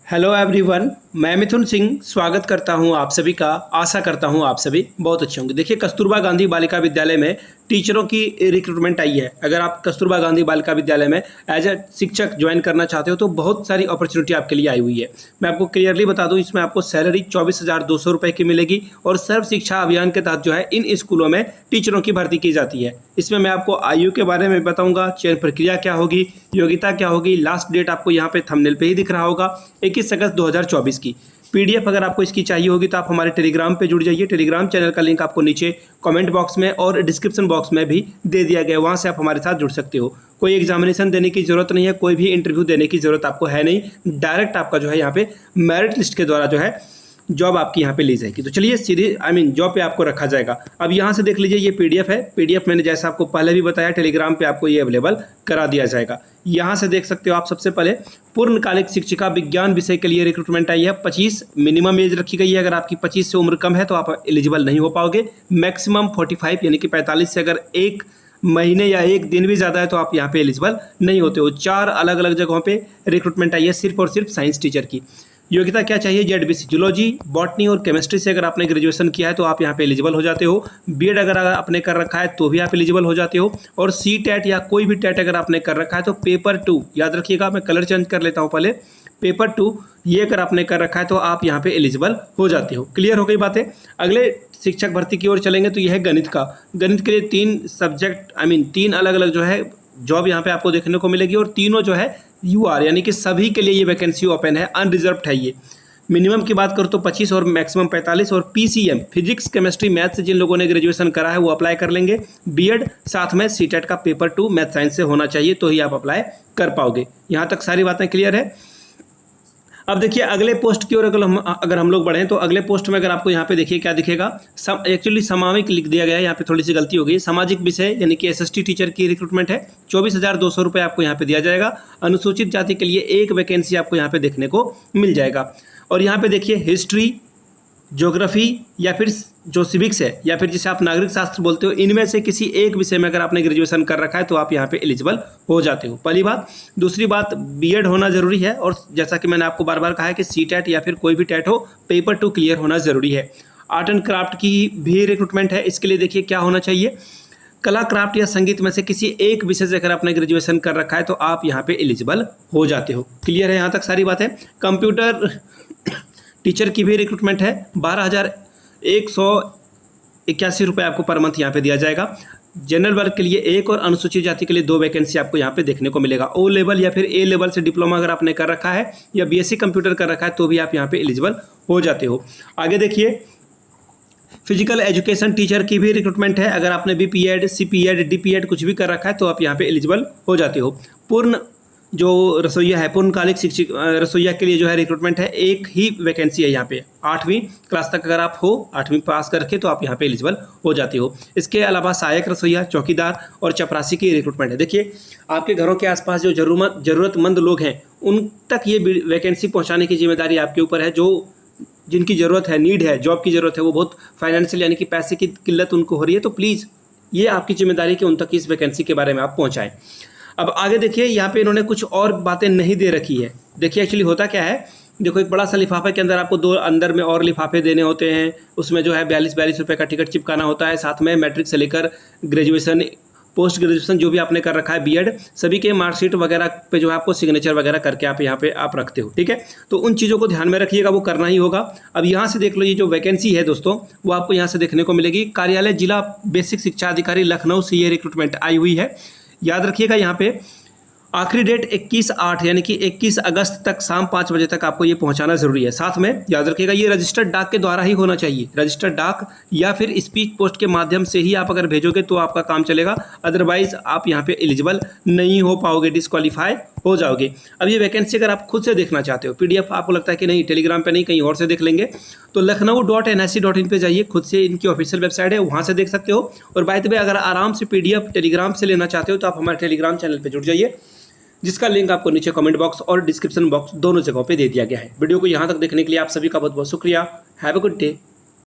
Hello everyone, मैं मिथुन सिंह स्वागत करता हूं आप सभी का। आशा करता हूं आप सभी बहुत अच्छे होंगे। देखिए, कस्तूरबा गांधी बालिका विद्यालय में टीचरों की रिक्रूटमेंट आई है। अगर आप कस्तूरबा गांधी बालिका विद्यालय में एज ए शिक्षक ज्वाइन करना चाहते हो तो बहुत सारी अपॉर्चुनिटी आपके लिए आई हुई है। मैं आपको क्लियरली बता दूं, इसमें आपको सैलरी 24,200 रुपये की मिलेगी और सर्व शिक्षा अभियान के तहत जो है इन स्कूलों में टीचरों की भर्ती की जाती है। इसमें मैं आपको आयु के बारे में बताऊंगा, चयन प्रक्रिया क्या होगी, योग्यता क्या होगी, लास्ट डेट आपको यहाँ पे थंबनेल पे ही दिख रहा होगा 21 अगस्त 2024 की। पीडीएफ अगर आपको इसकी चाहिए होगी तो आप हमारे टेलीग्राम पे जुड़ जाइए। टेलीग्राम चैनल का लिंक आपको नीचे कमेंट बॉक्स में और डिस्क्रिप्शन बॉक्स में भी दे दिया गया है, वहाँ से आप हमारे साथ जुड़ सकते हो। कोई एग्जामिनेशन देने की जरूरत नहीं है, कोई भी इंटरव्यू देने की जरूरत आपको है नहीं। डायरेक्ट आपका जो है यहाँ पे मेरिट लिस्ट के द्वारा जो है जॉब आपकी यहाँ पे ली जाएगी। तो चलिए सीधे जॉब पे आपको रखा जाएगा। अब यहाँ से देख लीजिए, ये पीडीएफ है। पीडीएफ मैंने जैसा आपको पहले भी बताया, टेलीग्राम पे आपको ये अवेलेबल करा दिया जाएगा। यहाँ से देख सकते हो आप। सबसे पहले पूर्णकालिक शिक्षिका विज्ञान विषय के लिए रिक्रूटमेंट आई है। 25 मिनिमम एज रखी गई है। अगर आपकी 25 से उम्र कम है तो आप एलिजिबल नहीं हो पाओगे। मैक्सिमम 45 यानी कि 45 से अगर एक महीने या एक दिन भी ज़्यादा है तो आप यहाँ पे एलिजिबल नहीं होते हो। 4 अलग अलग जगहों पे रिक्रूटमेंट आई है, सिर्फ और सिर्फ साइंस टीचर की। योग्यता क्या चाहिए? जेडबीसी जूलॉजी, बॉटनी और केमिस्ट्री से अगर आपने ग्रेजुएशन किया है तो आप यहाँ पे एलिजिबल हो जाते हो। बीएड अगर आपने कर रखा है तो भी आप एलिजिबल हो जाते हो। और सी टेट या कोई भी टेट अगर आपने कर रखा है तो पेपर 2, याद रखिएगा, मैं कलर चेंज कर लेता हूँ पहले, पेपर 2 ये अगर आपने कर रखा है तो आप यहाँ पे एलिजिबल हो जाते हो। क्लियर हो गई बातें। अगले शिक्षक भर्ती की ओर चलेंगे तो यह है गणित का। गणित के लिए 3 सब्जेक्ट 3 अलग अलग जो है जॉब यहाँ पे आपको देखने को मिलेगी और तीनों जो है यूआर यानी कि सभी के लिए ये वैकेंसी ओपन है, अनरिजर्व्ड है ये। मिनिमम की बात करो तो 25 और मैक्सिमम 45। और पीसीएम फिजिक्स केमिस्ट्री मैथ से जिन लोगों ने ग्रेजुएशन करा है वो अप्लाई कर लेंगे। बीएड साथ में सीटेट का पेपर 2 मैथ साइंस से होना चाहिए तो ही आप अप्लाई कर पाओगे। यहाँ तक सारी बातें क्लियर है। अब देखिए अगले पोस्ट की ओर अगर हम लोग बढ़ें तो अगले पोस्ट में अगर आपको यहाँ पे देखिए क्या दिखेगा, एक्चुअली सामाजिक लिख दिया गया है, यहाँ पे थोड़ी सी गलती हो गई। सामाजिक विषय यानी कि एसएसटी टीचर की रिक्रूटमेंट है। 24,200 रुपये आपको यहाँ पे दिया जाएगा। अनुसूचित जाति के लिए एक वैकेंसी आपको यहाँ पे देखने को मिल जाएगा। और यहाँ पे देखिए हिस्ट्री, ज्योग्राफी या फिर जो सिविक्स है या फिर जिसे आप नागरिक शास्त्र बोलते हो, इनमें से किसी एक विषय में अगर आपने ग्रेजुएशन कर रखा है तो आप यहाँ पे एलिजिबल हो जाते हो। पहली बात। दूसरी बात, बीएड होना जरूरी है और जैसा कि मैंने आपको बार बार कहा है कि सीटेट या फिर कोई भी टेट हो, पेपर 2 क्लियर होना जरूरी है। आर्ट एंड क्राफ्ट की भी रिक्रूटमेंट है। इसके लिए देखिए क्या होना चाहिए, कला, क्राफ्ट या संगीत में से किसी एक विषय से अगर आपने ग्रेजुएशन कर रखा है तो आप यहाँ पे एलिजिबल हो जाते हो। क्लियर है यहाँ तक सारी बातें। कंप्यूटर टीचर की भी रिक्रूटमेंट है। 12,181 रुपये आपको पर मंथ यहाँ पे दिया जाएगा। जनरल वर्ग के लिए 1 और अनुसूचित जाति के लिए 2 वैकेंसी आपको यहाँ पे देखने को मिलेगा। ओ लेवल या फिर ए लेवल से डिप्लोमा अगर आपने कर रखा है या बीएससी कंप्यूटर कर रखा है तो भी आप यहाँ पे एलिजिबल हो जाते हो। आगे देखिए, फिजिकल एजुकेशन टीचर की भी रिक्रूटमेंट है। अगर आपने बीपीएड, सीपीएड, डीपीएड कुछ भी कर रखा है तो आप यहाँ पे एलिजिबल हो जाते हो। पूर्ण जो रसोईया है, पूर्णकालिक शिक्षक रसोईया के लिए जो है रिक्रूटमेंट है। एक ही वैकेंसी है यहाँ पे। 8वीं क्लास तक अगर आप हो, 8वीं पास करके, तो आप यहाँ पे एलिजिबल हो जाते हो। इसके अलावा सहायक रसोईया, चौकीदार और चपरासी की रिक्रूटमेंट है। देखिए आपके घरों के आसपास जो जरूरतमंद लोग हैं उन तक ये वैकेंसी पहुँचाने की जिम्मेदारी आपके ऊपर है। जो जिनकी ज़रूरत है, नीड है, जॉब की ज़रूरत है, वो बहुत फाइनेंशियल यानी कि पैसे की किल्लत उनको हो रही है, तो प्लीज़ ये आपकी जिम्मेदारी कि उन तक इस वैकेंसी के बारे में आप पहुँचाएँ। अब आगे देखिए, यहाँ पे इन्होंने कुछ और बातें नहीं दे रखी है। देखिए एक्चुअली होता क्या है, देखो एक बड़ा सा लिफाफे के अंदर आपको 2 अंदर में और लिफाफे देने होते हैं। उसमें जो है 42 रुपये का टिकट चिपकाना होता है। साथ में मैट्रिक से लेकर ग्रेजुएशन, पोस्ट ग्रेजुएशन जो भी आपने कर रखा है, बीएड, सभी के मार्कशीट वगैरह पे जो है आपको सिग्नेचर वगैरह करके आप यहाँ पे आप रखते हो। ठीक है, तो उन चीज़ों को ध्यान में रखिएगा, वो करना ही होगा। अब यहाँ से देख लो, ये जो वैकेंसी है दोस्तों वो आपको यहाँ से देखने को मिलेगी। कार्यालय जिला बेसिक शिक्षा अधिकारी लखनऊ से ये रिक्रूटमेंट आई हुई है। याद रखिएगा, यहाँ पे आखिरी डेट 21/8 यानी कि 21 अगस्त तक शाम 5 बजे तक आपको ये पहुंचाना जरूरी है। साथ में याद रखिएगा, ये रजिस्टर्ड डाक के द्वारा ही होना चाहिए। रजिस्टर्ड डाक या फिर स्पीड पोस्ट के माध्यम से ही आप अगर भेजोगे तो आपका काम चलेगा, अदरवाइज आप यहाँ पे एलिजिबल नहीं हो पाओगे, डिस्क्वालीफाई हो जाओगे। अब ये वैकेंसी अगर आप खुद से देखना चाहते हो, पीडीएफ आपको लगता है कि नहीं टेलीग्राम पे नहीं कहीं और से देख लेंगे, तो लखनऊ.nhc.in पे जाइए, खुद से इनकी ऑफिशियल वेबसाइट है, वहाँ से देख सकते हो। और बाय द वे अगर आराम से पीडीएफ टेलीग्राम से लेना चाहते हो तो आप हमारे टेलीग्राम चैनल पर जुड़ जाइए, जिसका लिंक आपको नीचे कमेंट बॉक्स और डिस्क्रिप्शन बॉक्स दोनों जगहों पे दे दिया गया है। वीडियो को यहाँ तक देखने के लिए आप सभी का बहुत बहुत शुक्रिया। Have a good day.